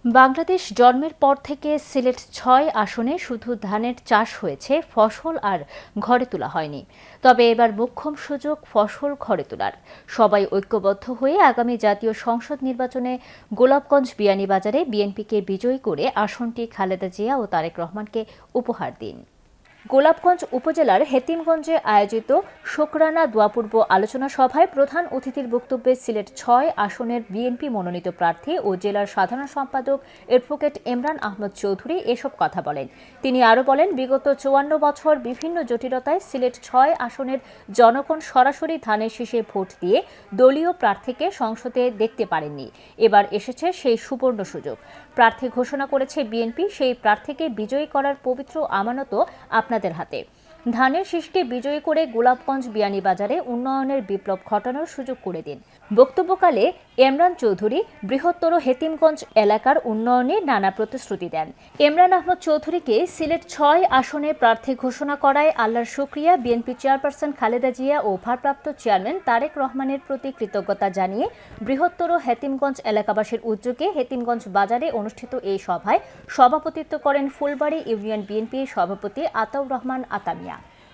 বাংলাদেশ জন্মের পর থেকে সিলেট ৬ আসনে শুধু ধানের চাষ হয়েছে, ফসল আর ঘরে তোলা হয়নি। তবে এবার মোক্ষম সুযোগ ফসল ঘরে তোলার। সবাই ঐক্যবদ্ধ হয়ে আগামী জাতীয় সংসদ নির্বাচনে গোলাপগঞ্জ বিয়ানীবাজারে বিএনপিকে বিজয়ী করে আসনটি খালেদা জিয়া ও তারেক রহমানকে উপহার দিন। গোলাপগঞ্জ উপজেলার হেতিমগঞ্জে আয়োজিত শুকরানা দোয়াপূর্ব আলোচনা সভায় প্রধান অতিথির বক্তব্যে সিলেট ৬ আসনের বিএনপি মনোনীত প্রার্থী ও জেলার সাধারণ সম্পাদক অ্যাডভোকেট ইমরান আহমদ চৌধুরী এসব কথা বলেন। তিনি আরও বলেন, বিগত ৫৪ বছর বিভিন্ন জটিলতায় সিলেট ৬ আসনের জনগণ সরাসরি ধানের শীষে ভোট দিয়ে দলীয় প্রার্থীকে সংসদে দেখতে পারেননি। এবার এসেছে সেই সুবর্ণ সুযোগ। প্রার্থী ঘোষণা করেছে বিএনপি, সেই প্রার্থীকে বিজয়ী করার পবিত্র আমানত আপনাদের হাতে। ধানের শীষকে বিজয়ী করে গোলাপগঞ্জ বিয়ানীবাজারে উন্নয়নের বিপ্লব ঘটানোর সুযোগ করে দিন। বক্তব্যকালে ইমরান চৌধুরী বৃহত্তর হেতিমগঞ্জ এলাকার উন্নয়নে নানা প্রতিশ্রুতি দেন। ইমরান আহমদ চৌধুরীকে সিলেট ৬ আসনে প্রার্থী ঘোষণা করায় আল্লাহর শুকরিয়া বিএনপি চেয়ারপারসন খালেদা জিয়া ও ভারপ্রাপ্ত চেয়ারম্যান তারেক রহমানের প্রতি কৃতজ্ঞতা জানিয়ে বৃহত্তর হেতিমগঞ্জ এলাকাবাসীর উদ্যোগে হেতিমগঞ্জ বাজারে অনুষ্ঠিত এই সভায় সভাপতিত্ব করেন ফুলবাড়ী ইউনিয়ন বিএনপির সভাপতি আতাউর রহমান আতামিয়া।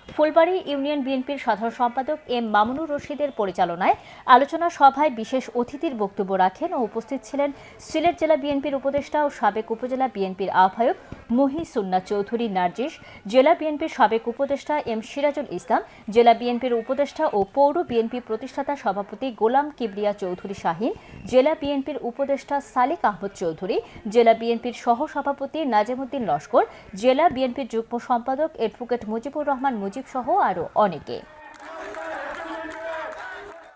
ফুলবাড়ী ইউনিয়ন বিএনপির সাধারণ সম্পাদক এম মামুনুর রশিদের পরিচালনায় আলোচনা সভায় বিশেষ অতিথির বক্তব্য রাখেন ও উপস্থিত ছিলেন সিলেট জেলা বিএনপির উপদেষ্টা ও সাবেক উপজেলা বিএনপির আহ্বায়ক মুহিসুন্নাহ চৌধুরী নার্জিস, জেলা বিএনপির সাবেক উপদেষ্টা এম সিরাজুল ইসলাম, জেলা বিএনপির উপদেষ্টা ও পৌর বিএনপি প্রতিষ্ঠাতা সভাপতি গোলাম কিবরিয়া চৌধুরী শাহীন, জেলা বিএনপির উপদেষ্টা সালিক আহমদ চৌধুরী, জেলা বিএনপির সহসভাপতি নাজিমউদ্দিন লস্কর, জেলা বিএনপির যুগ্ম সম্পাদক অ্যাডভোকেট মুজিবুর রহমান মুজিব সহ আরও অনেকে।